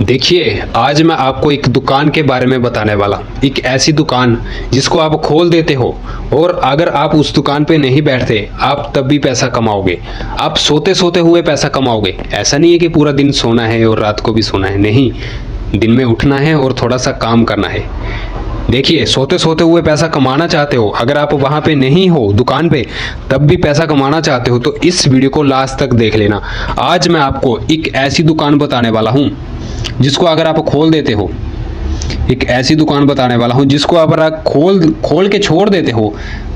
देखिए, आज मैं आपको एक दुकान के बारे में बताने वाला हूँ। एक ऐसी दुकान जिसको आप खोल देते हो और अगर आप उस दुकान पे नहीं बैठते आप तब भी पैसा कमाओगे। आप सोते सोते हुए पैसा कमाओगे। ऐसा नहीं है कि पूरा दिन सोना है और रात को भी सोना है, नहीं, दिन में उठना है और थोड़ा सा काम करना है। देखिए, सोते सोते हुए पैसा कमाना चाहते हो, अगर आप वहाँ पे नहीं हो दुकान पे तब भी पैसा कमाना चाहते हो तो इस वीडियो को लास्ट तक देख लेना। आज मैं आपको एक ऐसी दुकान बताने वाला हूँ जिसको अगर आप खोल देते हो, एक ऐसी दुकान बताने वाला हूँ जिसको आप खोल के छोड़ देते हो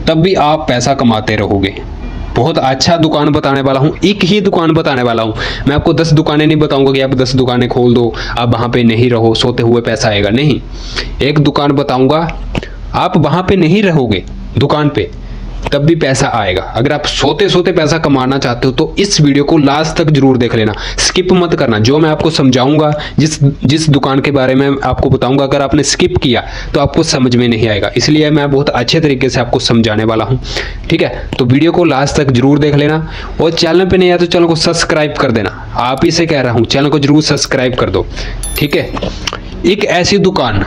तब भी आप पैसा कमाते रहोगे। बहुत अच्छा दुकान बताने वाला हूँ, एक ही दुकान बताने वाला हूँ। मैं आपको 10 दुकानें नहीं बताऊंगा कि आप 10 दुकानें खोल दो, आप वहाँ पे नहीं रहो, सोते हुए पैसा आएगा, नहीं। एक दुकान बताऊंगा, आप वहाँ पे नहीं रहोगे दुकान पे तब भी पैसा आएगा। अगर आप सोते सोते पैसा कमाना चाहते हो तो इस वीडियो को लास्ट तक जरूर देख लेना, स्किप मत करना। जो मैं आपको समझाऊंगा, जिस दुकान के बारे में आपको बताऊंगा, अगर आपने स्किप किया तो आपको समझ में नहीं आएगा। इसलिए मैं बहुत अच्छे तरीके से आपको समझाने वाला हूं, ठीक है। तो वीडियो को लास्ट तक जरूर देख लेना और चैनल पे नहीं आया तो चैनल को सब्सक्राइब कर देना। आप ही से कह रहा हूँ, चैनल को जरूर सब्सक्राइब कर दो, ठीक है। एक ऐसी दुकान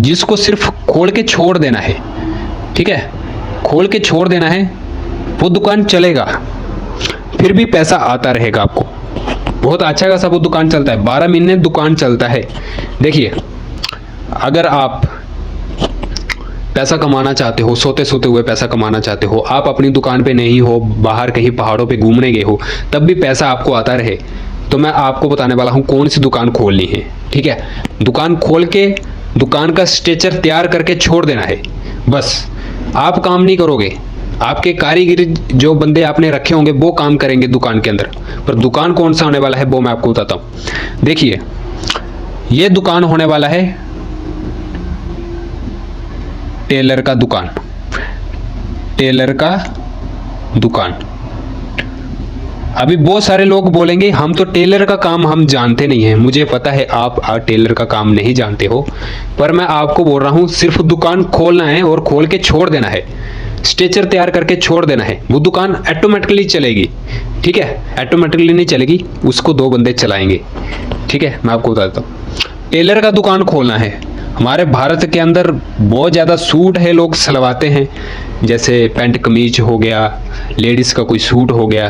जिसको सिर्फ खोल के छोड़ देना है, ठीक है, खोल के छोड़ देना है, वो दुकान चलेगा, फिर भी पैसा आता रहेगा आपको। बहुत अच्छा खासा वो दुकान चलता है, 12 महीने दुकान चलता है। देखिए, अगर आप पैसा कमाना चाहते हो, सोते सोते हुए पैसा कमाना चाहते हो, आप अपनी दुकान पे नहीं हो, बाहर कहीं पहाड़ों पे घूमने गए हो, तब भी पैसा आपको आता रहे, तो मैं आपको बताने वाला हूँ कौन सी दुकान खोलनी है, ठीक है। दुकान खोल के दुकान का स्ट्रक्चर तैयार करके छोड़ देना है, बस। आप काम नहीं करोगे, आपके कारीगर जो बंदे आपने रखे होंगे वो काम करेंगे दुकान के अंदर, पर दुकान कौन सा होने वाला है वो मैं आपको बताता हूँ। देखिए, ये दुकान होने वाला है टेलर का दुकान, टेलर का दुकान। अभी बहुत सारे लोग बोलेंगे हम तो टेलर का काम हम जानते नहीं हैं। मुझे पता है आप टेलर का काम नहीं जानते हो, पर मैं आपको बोल रहा हूँ सिर्फ दुकान खोलना है और खोल के छोड़ देना है, स्ट्रक्चर तैयार करके छोड़ देना है, वो दुकान ऑटोमेटिकली चलेगी, ठीक है। ऑटोमेटिकली नहीं चलेगी, उसको 2 बंदे चलाएंगे, ठीक है। मैं आपको बताता हूँ, टेलर का दुकान खोलना है। हमारे भारत के अंदर बहुत ज़्यादा सूट है, लोग सिलवाते हैं, जैसे पैंट कमीज हो गया, लेडीज़ का कोई सूट हो गया,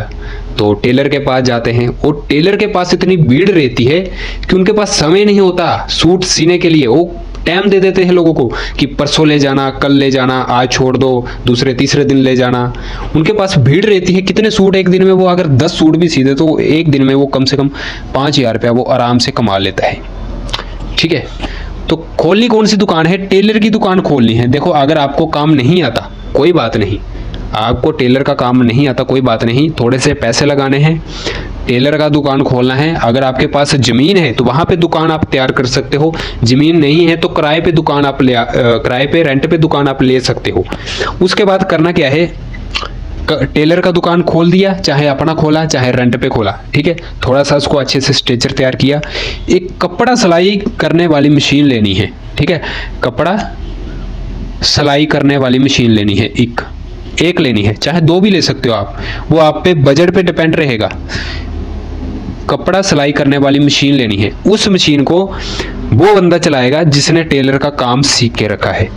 तो टेलर के पास जाते हैं और टेलर के पास इतनी भीड़ रहती है कि उनके पास समय नहीं होता सूट सीने के लिए। वो टाइम दे देते हैं लोगों को कि परसों ले जाना, कल ले जाना, आज छोड़ दो, दूसरे तीसरे दिन ले जाना। उनके पास भीड़ रहती है, कितने सूट एक दिन में, वो अगर 10 सूट भी सीधे तो एक दिन में वो कम से कम 5,000 रुपया वो आराम से कमा लेता है, ठीक है। तो खोलनी कौन सी दुकान है? टेलर की दुकान खोलनी है। देखो, अगर आपको काम नहीं आता कोई बात नहीं, आपको टेलर का काम नहीं आता कोई बात नहीं, थोड़े से पैसे लगाने हैं, टेलर का दुकान खोलना है। अगर आपके पास ज़मीन है तो वहाँ पे दुकान आप तैयार कर सकते हो, ज़मीन नहीं है तो किराए पे दुकान आप किराए पे, रेंट पे दुकान आप ले सकते हो। उसके बाद करना क्या है, टेलर का दुकान खोल दिया, चाहे अपना खोला चाहे रेंट पे खोला, ठीक है। थोड़ा सा उसको अच्छे से स्ट्रक्चर तैयार किया। एक कपड़ा सिलाई करने वाली मशीन लेनी है, ठीक है, कपड़ा सिलाई करने वाली मशीन लेनी है, एक लेनी है, चाहे 2 भी ले सकते हो आप, वो आप पे बजट पे डिपेंड रहेगा। कपड़ा सिलाई करने वाली मशीन लेनी है। उस मशीन को वो बंदा चलाएगा जिसने टेलर का काम सीख के रखा है।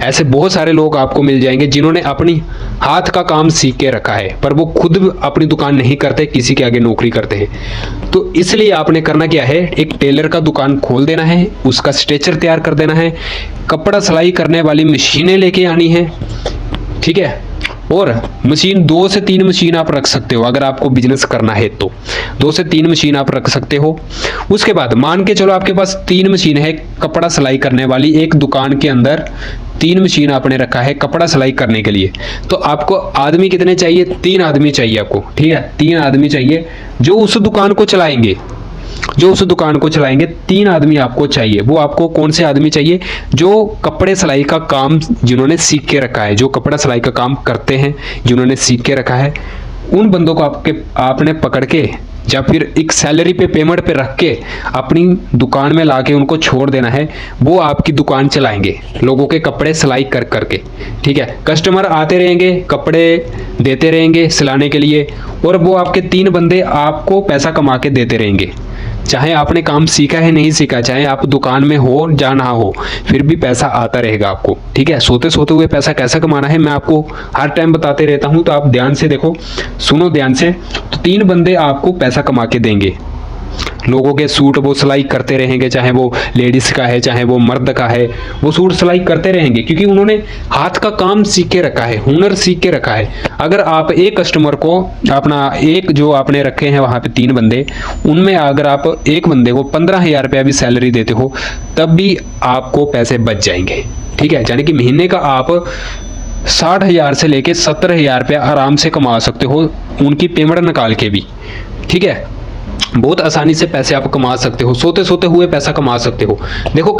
ऐसे बहुत सारे लोग आपको मिल जाएंगे जिन्होंने अपनी हाथ का काम सीख के रखा है, पर वो खुद अपनी दुकान नहीं करते, किसी के आगे नौकरी करते हैं। तो इसलिए आपने करना क्या है, एक टेलर का दुकान खोल देना है, उसका स्ट्रक्चर तैयार कर देना है, कपड़ा सिलाई करने वाली मशीनें लेके आनी है, ठीक है। और मशीन 2 से 3 मशीन आप रख सकते हो, अगर आपको बिजनेस करना है तो 2 से 3 मशीन आप रख सकते हो। उसके बाद मान के चलो आपके पास 3 मशीन है कपड़ा सिलाई करने वाली, एक दुकान के अंदर 3 मशीन आपने रखा है कपड़ा सिलाई करने के लिए, तो आपको आदमी कितने चाहिए? 3 आदमी चाहिए आपको, ठीक है। 3 आदमी चाहिए जो उस दुकान को चलाएंगे, 3 आदमी आपको चाहिए। वो आपको कौन से आदमी चाहिए? जो कपड़े सिलाई का काम जिन्होंने सीख के रखा है, जो कपड़ा सिलाई का काम करते हैं जिन्होंने सीख के रखा है, उन बंदों को आपने पकड़ के या फिर एक सैलरी पे, पेमेंट पे रख के अपनी दुकान में लाके उनको छोड़ देना है। वो आपकी दुकान चलाएंगे, लोगों के कपड़े सिलाई कर करके, ठीक है। कस्टमर आते रहेंगे, कपड़े देते रहेंगे सिलाने के लिए, और वो आपके 3 बंदे आपको पैसा कमा के देते रहेंगे। चाहे आपने काम सीखा है नहीं सीखा, चाहे आप दुकान में हो या ना हो, फिर भी पैसा आता रहेगा आपको। ठीक है, सोते सोते हुए पैसा कैसे कमाना है मैं आपको हर टाइम बताते रहता हूं, तो आप ध्यान से देखो, सुनो ध्यान से। तो 3 बंदे आपको पैसा कमा के देंगे। लोगों के सूट वो सिलाई करते रहेंगे, चाहे वो लेडीज का है चाहे वो मर्द का है, वो सूट सिलाई करते रहेंगे, क्योंकि उन्होंने हाथ का काम सीख के रखा है, हुनर सीख के रखा है। अगर आप एक कस्टमर को अपना एक जो आपने रखे हैं वहाँ पे 3 बंदे, उनमें अगर आप एक बंदे को 15,000 रुपया भी सैलरी देते हो, तब भी आपको पैसे बच जाएंगे। ठीक है, यानी कि महीने का आप 60,000 से लेके 70,000 रुपया आराम से कमा सकते हो, उनकी पेमेंट निकाल के भी। ठीक है, बहुत आसानी से पैसे आप कमा सकते हो, सोते सोते हुए पैसा कमा सकते हो। देखो,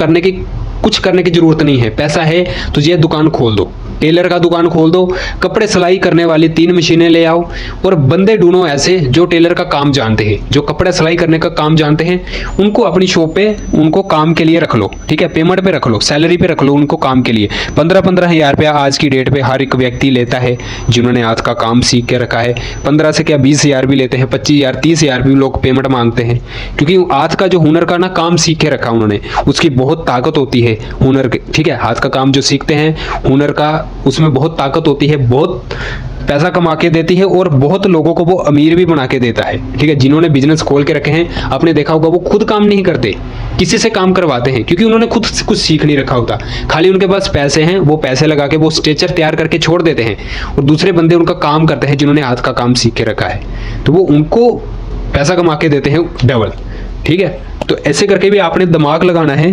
कुछ करने की जरूरत नहीं है, पैसा है तो ये दुकान खोल दो, टेलर का दुकान खोल दो, कपड़े सिलाई करने वाली 3 मशीनें ले आओ और बंदे ढूंढो ऐसे जो टेलर का काम जानते हैं, जो कपड़े सिलाई करने का काम जानते हैं, उनको अपनी शॉप पे उनको काम के लिए रख लो। ठीक है, पेमेंट पे रख लो, सैलरी पे रख लो उनको काम के लिए। 15,000 रुपया आज की डेट पे हर एक व्यक्ति लेता है जिन्होंने हाथ का काम सीख के रखा है। 15 से क्या 20,000 भी लेते हैं, 25,000 30,000 भी लोग पेमेंट मांगते हैं, क्योंकि हाथ का जो हुनर का ना काम सीख के रखा उन्होंने, उसकी बहुत ताकत होती है हुनर के। ठीक है, हाथ का काम जो सीखते हैं हुनर का, उसमें बहुत ताकत होती है, बहुत पैसा कमा के देती है और बहुत लोगों को वो अमीर भी बना के देता है। ठीक है, जिन्होंने बिजनेस खोल के रखे हैं, आपने देखा होगा वो खुद काम नहीं करते, किसी से काम करवाते हैं, क्योंकि उन्होंने खुद कुछ सीख नहीं रखा होता। खाली उनके पास पैसे हैं, वो पैसे लगा के वो स्ट्रेचर तैयार करके छोड़ देते हैं और दूसरे बंदे उनका काम करते हैं जिन्होंने हाथ का काम सीख के रखा है, तो वो उनको पैसा कमा के देते हैं डबल। ठीक है, तो ऐसे करके भी आपने दिमाग लगाना है,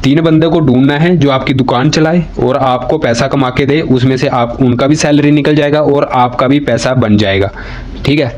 3 बंदे को ढूंढना है जो आपकी दुकान चलाए और आपको पैसा कमा के दे, उसमें से आप उनका भी सैलरी निकल जाएगा और आपका भी पैसा बन जाएगा। ठीक है,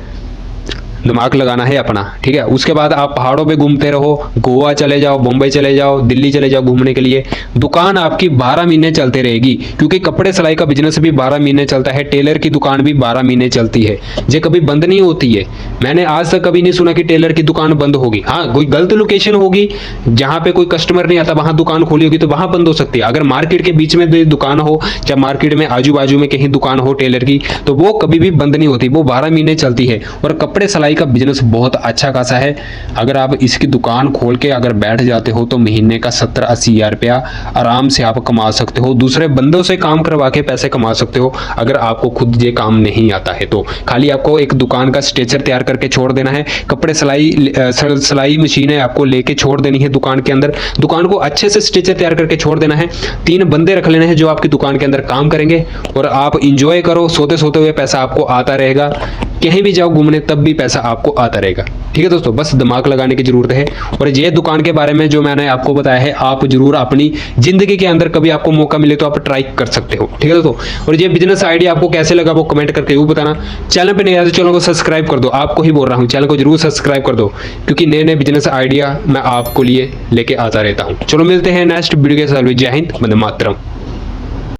दिमाग लगाना है अपना। ठीक है, उसके बाद आप पहाड़ों पे घूमते रहो, गोवा चले जाओ, मुंबई चले जाओ, दिल्ली चले जाओ घूमने के लिए, दुकान आपकी 12 महीने चलते रहेगी, क्योंकि कपड़े सिलाई का बिजनेस भी 12 महीने चलता है, टेलर की दुकान भी 12 महीने चलती है, ये कभी बंद नहीं होती है। मैंने आज तक कभी नहीं सुना कि टेलर की दुकान बंद होगी। हाँ, कोई गलत लोकेशन होगी जहाँ पे कोई कस्टमर नहीं आता, वहां दुकान खोली होगी तो वहां बंद हो सकती है। अगर मार्केट के बीच में दुकान हो, चाहे मार्केट में आजू बाजू में कहीं दुकान हो टेलर की, तो वो कभी भी बंद नहीं होती, वो 12 महीने चलती है। और कपड़े सिलाई का बिजनेस बहुत अच्छा खासा है। अगर आप इसकी दुकान खोल के अगर बैठ जाते हो तो महीने का 70-80 हज़ार रुपया आराम से आप कमा सकते हो, दूसरे बंदों से काम करवा के पैसे कमा सकते हो। अगर आपको खुद ये काम नहीं आता है तो खाली आपको एक दुकान का स्ट्रेचर तैयार करके छोड़ देना है, कपड़े सिलाई मशीनें आपको लेके छोड़ देनी है दुकान के अंदर, दुकान को अच्छे से स्ट्रेचर तैयार करके छोड़ देना है, 3 बंदे रख लेने हैं जो आपकी दुकान के अंदर काम करेंगे और आप इंजॉय करो, सोते सोते हुए पैसा आपको आता रहेगा, कहीं भी जाओ घूमने तब भी पैसा आपको आता रहेगा। ठीक है दोस्तों, बस दिमाग लगाने की जरूरत है। और ये दुकान के बारे में जो मैंने आपको बताया है, आप जरूर अपनी जिंदगी के अंदर कभी आपको मौका मिले तो आप ट्राई कर सकते हो। ठीक है दोस्तों, और ये बिजनेस आइडिया आपको कैसे लगा वो कमेंट करके जरूर बताना। चैनल पे नहीं आया तो चैनल को सब्सक्राइब कर दो, आपको ही बोल रहा हूँ, चैनल को जरूर सब्सक्राइब कर दो, क्योंकि नए नए बिजनेस आइडिया मैं आपको लिए लेके आता रहता हूँ। चलो मिलते हैं नेक्स्ट वीडियो के साथ। जय हिंद, वंदे मातरम।